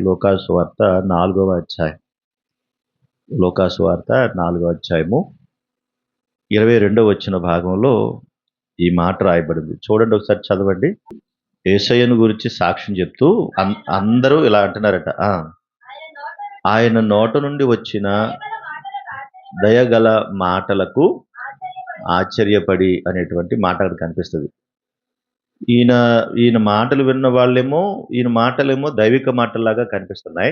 లూకాసు సువార్త 4వ అధ్యాయం. లూకాసు సువార్త 4వ అధ్యాయము 22వ వచన భాగంలో ఈ మాట రాయబడింది. చూడండి, ఒకసారి చదవండి. యేసయ్యను గురించి సాక్ష్యం చెప్తూ అందరూ ఇలా అంటున్నారట. ఆయన నోట నుండి వచ్చిన దయగల మాటలకు ఆశ్చర్యపడి అనేటువంటి మాట అక్కడ కనిపిస్తుంది. ఈయన మాటలు విన్న వాళ్ళేమో, ఈయన మాటలేమో దైవిక మాటల్లాగా కనిపిస్తున్నాయి.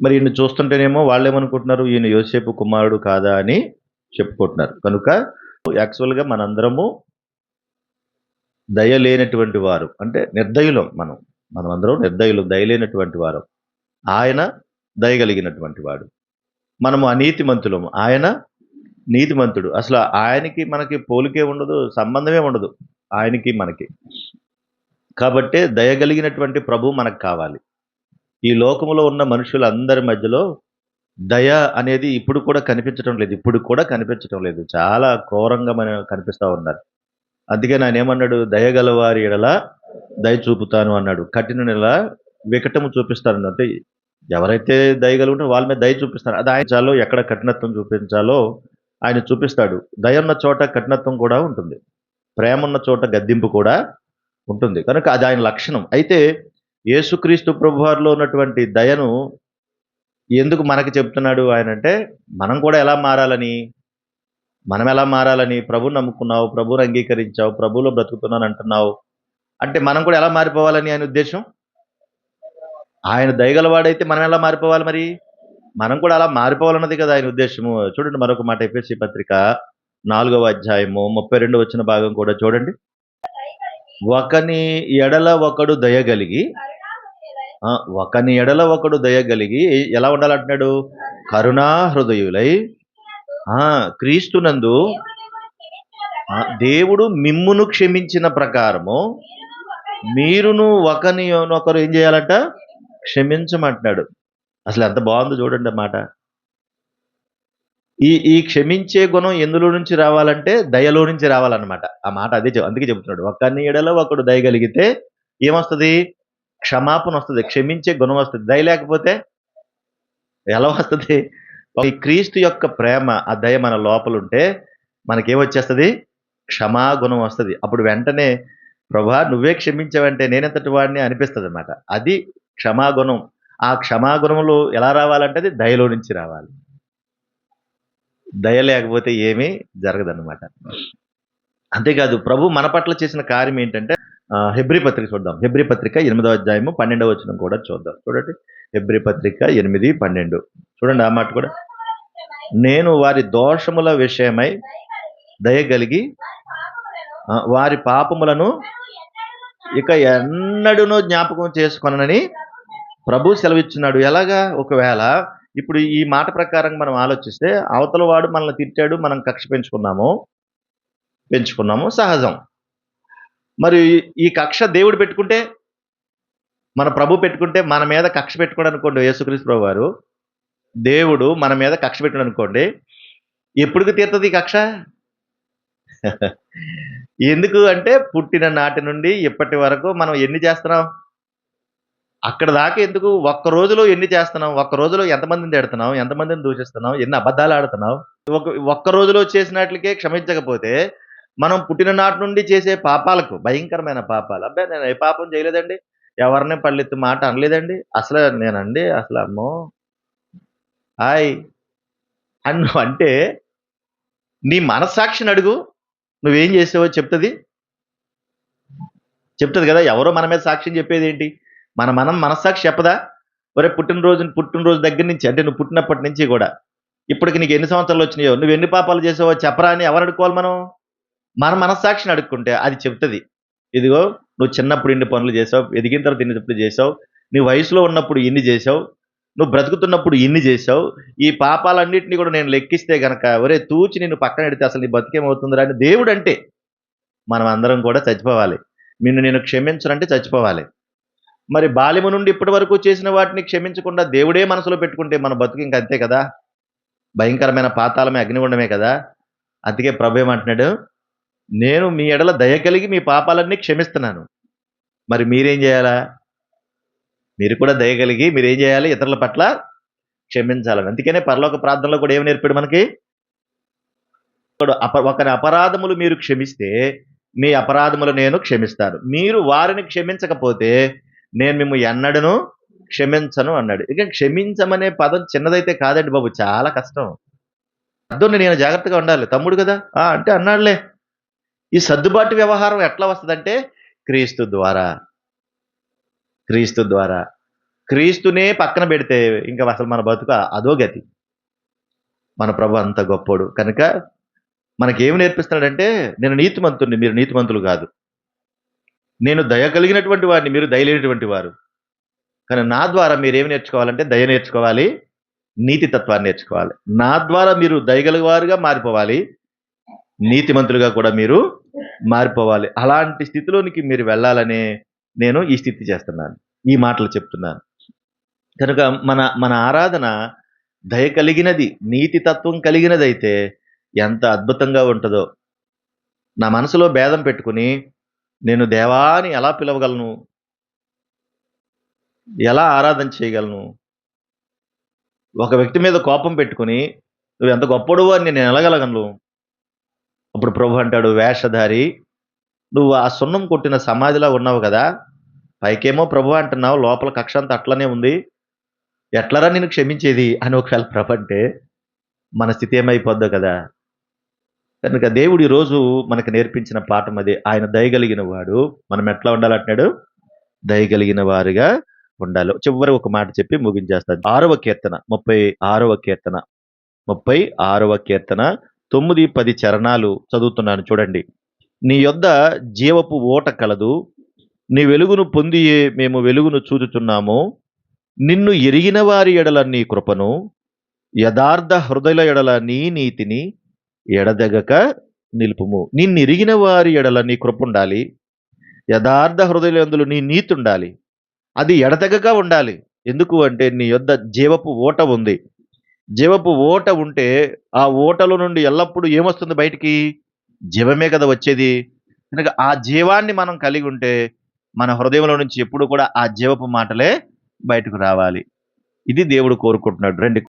మరి ఈయన చూస్తుంటేనేమో వాళ్ళేమనుకుంటున్నారు, ఈయన యోసేపు కుమారుడు కాదా అని చెప్పుకుంటున్నారు. కనుక యాక్చువల్గా మనందరము దయ లేనటువంటి వారు, అంటే నిర్దయులం. మనమందరం నిర్దయులు, దయలేనటువంటి వారు. ఆయన దయగలిగినటువంటి వాడు. మనము అనీతిమంతులము, ఆయన నీతిమంతుడు. అసలు ఆయనకి మనకి పోలికే ఉండదు, సంబంధమే ఉండదు ఆయనకి మనకి. కాబట్టే దయగలిగినటువంటి ప్రభు మనకు కావాలి. ఈ లోకములో ఉన్న మనుషులందరి మధ్యలో దయ అనేది ఇప్పుడు కూడా కనిపించటం లేదు. చాలా క్రూరంగా కనిపిస్తూ ఉన్నారు. అందుకే ఆయన ఏమన్నాడు, దయగలవారి ఎడల దయ చూపుతాను అన్నాడు, కఠిన నెల వికటము చూపిస్తాను. అంటే ఎవరైతే దయగలి ఉంటారో వాళ్ళ మీద దయ చూపిస్తాను. అది ఆయన చాలో, ఎక్కడ కఠినత్వం చూపించాలో ఆయన చూపిస్తాడు. దయ ఉన్న చోట కఠినత్వం కూడా ఉంటుంది, ప్రేమ ఉన్న చోట గద్దింపు కూడా ఉంటుంది. కనుక అది ఆయన లక్షణం. అయితే యేసుక్రీస్తు ప్రభువారిలో ఉన్నటువంటి దయను ఎందుకు మనకి చెప్తున్నాడు ఆయన అంటే, మనం ఎలా మారాలని ప్రభుని నమ్ముకున్నావు, ప్రభుని అంగీకరించావు, ప్రభులో బ్రతుకుతున్నాను అంటున్నావు అంటే మనం కూడా ఎలా మారిపోవాలని ఆయన ఉద్దేశం. ఆయన దయగలవాడైతే మనం ఎలా మారిపోవాలి? మరి మనం కూడా అలా మారిపోవాలన్నది కదా ఆయన ఉద్దేశము. చూడండి మరొక మాట, ఎఫెసీ పత్రిక 4వ అధ్యాయము 32వ వచన భాగం కూడా చూడండి. ఒకని ఎడల ఒకడు దయగలిగి ఎలా ఉండాలంటున్నాడు? కరుణా హృదయులై క్రీస్తునందు దేవుడు మిమ్మును క్షమించిన ప్రకారము మీరును ఒకరినొకరు ఏం చేయాలంట? క్షమించమంటున్నాడు. అసలు ఎంత బాగుందో చూడండి మాట. ఈ క్షమించే గుణం ఎందులో నుంచి రావాలంటే దయలో నుంచి రావాలన్నమాట. ఆ మాట అందుకే చెబుతున్నాడు, ఒకని ఎడల ఒకడు దయగలిగితే ఏమొస్తుంది? క్షమాపణ వస్తుంది, క్షమించే గుణం వస్తుంది. దయ లేకపోతే ఎలా వస్తుంది? ఈ క్రీస్తు యొక్క ప్రేమ, ఆ దయ మన లోపలుంటే మనకేమొచ్చేస్తుంది? క్షమాగుణం వస్తుంది. అప్పుడు వెంటనే ప్రభా నువ్వే క్షమించావంటే నేనెంతటి వాడిని అనిపిస్తుంది అన్నమాట. అది క్షమాగుణం. ఆ క్షమాగుణంలో ఎలా రావాలంటే అది దయలో నుంచి రావాలి. దయ లేకపోతే ఏమీ జరగదన్నమాట. అంతేకాదు ప్రభు మన పట్ల చేసిన కార్యం ఏంటంటే, హెబ్రీ పత్రిక చూద్దాం. హెబ్రీ పత్రిక 8వ అధ్యాయము 12వ వచనం కూడా చూద్దాం. చూడండి, హెబ్రీ పత్రిక 8:12 చూడండి. ఆ మాట కూడా, నేను వారి దోషముల విషయమై దయగలిగి వారి పాపములను ఇక ఎన్నడూనూ జ్ఞాపకం చేసుకొననని ప్రభు సెలవిచ్చున్నాడు. ఎలాగా? ఒకవేళ ఇప్పుడు ఈ మాట ప్రకారం మనం ఆలోచిస్తే, అవతల వాడు మనల్ని తిట్టాడు, మనం కక్ష పెంచుకున్నాము సహజం. మరి ఈ కక్ష దేవుడు పెట్టుకుంటే, మన ప్రభు పెట్టుకుంటే, మన మీద కక్ష పెట్టుకోవడం అనుకోండి, యేసుక్రీస్తు ప్రభు వారు దేవుడు మన మీద కక్ష పెట్టుకోవడం అనుకోండి, ఎప్పుడుకి తీరుతుంది ఈ కక్ష? ఎందుకు అంటే, పుట్టిన నాటి నుండి ఇప్పటి వరకు మనం ఎన్ని చేస్తున్నాం? అక్కడ దాకా ఎందుకు? ఒక్క రోజులో ఎన్ని చేస్తున్నాం? ఒక్క రోజులో ఎంతమందిని తిడుతున్నాం, ఎంతమందిని దూషిస్తున్నాం, ఎన్ని అబద్ధాలు ఆడుతున్నాం? ఒక్క రోజులో చేసినట్లకే క్షమించకపోతే, మనం పుట్టిన నాటి నుండి చేసే పాపాలకు, భయంకరమైన పాపాలు, అబ్బాయి నేను ఏ పాపం చేయలేదండి, ఎవరిని పళ్ళెత్తి మాట అనలేదండి, అసలు నేనండి అసలు అమ్మో హాయ్ అంటే నీ మనస్సాక్షిని అడుగు, నువ్వేం చేసావో చెప్తుంది కదా. ఎవరో మన మీద సాక్ష్యం చెప్పేది ఏంటి? మనం మనస్సాక్షి చెప్పదా? ఒరే పుట్టినరోజు దగ్గర నుంచి, అంటే నువ్వు పుట్టినప్పటి నుంచి కూడా ఇప్పటికి నీకు ఎన్ని సంవత్సరాలు వచ్చినాయో, నువ్వు ఎన్ని పాపాలు చేసావో చెప్పరా అని ఎవరు అడుకోవాలి? మన మనస్సాక్షిని అడుక్కుంటే అది చెప్తుంది, ఇదిగో నువ్వు చిన్నప్పుడు ఇన్ని పనులు చేసావు, ఎదిగిన తర్వాత ఇన్ని చేసావు, నీ వయసులో ఉన్నప్పుడు ఇన్ని చేసావు, నువ్వు బ్రతుకుతున్నప్పుడు ఇన్ని చేసావు, ఈ పాపాలన్నింటినీ కూడా నేను లెక్కిస్తే గనక ఒరే తూచి నిన్ను పక్కన పెడితే అసలు నీ బతికేమవుతుందిరా అని దేవుడు అంటే, మనం అందరం కూడా చచ్చిపోవాలి. నేను క్షమించనంటే చచ్చిపోవాలి. మరి బాల్యము నుండి ఇప్పటి వరకు చేసిన వాటిని క్షమించకుండా దేవుడే మనసులో పెట్టుకుంటే మన బతుకు ఇంక అంతే కదా, భయంకరమైన పాతాళమే, అగ్నిగుండమే కదా. అందుకే ప్రభు ఏమంటున్నాడు, నేను మీ ఎడల దయ కలిగి మీ పాపాలన్నీ క్షమిస్తున్నాను. మరి మీరేం చేయాలా? మీరు కూడా దయ కలిగి మీరేం చేయాలి? ఇతరుల పట్ల క్షమించాలని. అందుకనే పరలోక ప్రార్థనలో కూడా ఏమి నేర్పాడు మనకి? ఒకరి అపరాధములు మీరు క్షమిస్తే మీ అపరాధములు నేను క్షమిస్తాను. మీరు వారిని క్షమించకపోతే నేను మిమ్ము ఎన్నడను క్షమించను అన్నాడు. ఇక క్షమించమనే పదం చిన్నదైతే కాదండి బాబు, చాలా కష్టం. అర్థం నేను జాగ్రత్తగా ఉండాలి. తమ్ముడు కదా అంటే అన్నాడులే. ఈ సర్దుబాటు వ్యవహారం ఎట్లా వస్తుందంటే క్రీస్తు ద్వారా. క్రీస్తు ద్వారా. క్రీస్తునే పక్కన పెడితే ఇంకా అసలు మన బతుకు అధోగతి. మన ప్రభు అంత గొప్పోడు కనుక మనకేమి నేర్పిస్తున్నాడంటే, నేను నీతిమంతుణ్ణి, మీరు నీతిమంతులు కాదు. నేను దయ కలిగినటువంటి వారిని, మీరు దయ లేనటువంటి వారు. కానీ నా ద్వారా మీరేమి నేర్చుకోవాలంటే దయ నేర్చుకోవాలి, నీతి తత్వాన్ని నేర్చుకోవాలి. నా ద్వారా మీరు దయగలవారుగా మారిపోవాలి, నీతిమంతులుగా కూడా మీరు మారిపోవాలి. అలాంటి స్థితిలోనికి మీరు వెళ్ళాలనే నేను ఈ స్థితి చేస్తున్నాను, ఈ మాటలు చెప్తున్నాను. కనుక మన మన ఆరాధన దయ కలిగినది, నీతి తత్వం కలిగినదైతే ఎంత అద్భుతంగా ఉంటుందో. నా మనసులో భేదం పెట్టుకుని నేను దేవాని ఎలా పిలవగలను, ఎలా ఆరాధన చేయగలను? ఒక వ్యక్తి మీద కోపం పెట్టుకుని నువ్వు ఎంత గొప్పడువో అని నేను ఎలాగలను? అప్పుడు ప్రభు అంటాడు, వేషధారి, నువ్వు ఆ సున్నం కొట్టిన సమాధిలా ఉన్నావు కదా, పైకేమో ప్రభు అంటున్నావు, లోపల కక్ష అంతా అట్లనే ఉంది, ఎట్లరా నేను క్షమించేది అని ఒకవేళ ప్రభు అంటే మన స్థితి ఏమైపోద్దో కదా. కనుక దేవుడు ఈరోజు మనకు నేర్పించిన పాఠం అదే. ఆయన దయగలిగిన వాడు. మనం ఎట్లా ఉండాలంటున్నాడు? దయగలిగిన వారుగా ఉండాలి. చివరి ఒక మాట చెప్పి ముగించేస్తాను. 6వ కీర్తన 36వ కీర్తన 36వ కీర్తన 9-10 చరణాలు చదువుతున్నాను చూడండి. నీ యొద్ద జీవపు ఓట కలదు, నీ వెలుగును పొందియే మేము వెలుగును చూచుచున్నాము. నిన్ను ఎరిగిన వారి ఎడల నీ కృపను, యథార్థ హృదయుల ఎడల నీ నీతిని ఎడదెగక నిలుపుము. నిన్ను ఎరిగిన వారి ఎడల నీ కృప ఉండాలి, యథార్థ హృదయులందులు నీ నీతి ఉండాలి. అది ఎడతెగక ఉండాలి. ఎందుకు అంటే నీ యొద్ద జీవపు ఓట ఉంది. జీవపు ఓట ఉంటే ఆ ఓటలో నుండి ఎల్లప్పుడూ ఏమొస్తుంది బయటికి? జీవమే కదా వచ్చేది. కనుక ఆ జీవాన్ని మనం కలిగి ఉంటే మన హృదయంలో నుంచి ఎప్పుడు కూడా ఆ జీవపు మాటలే బయటకు రావాలి. ఇది దేవుడు కోరుకుంటున్నాడు. రండి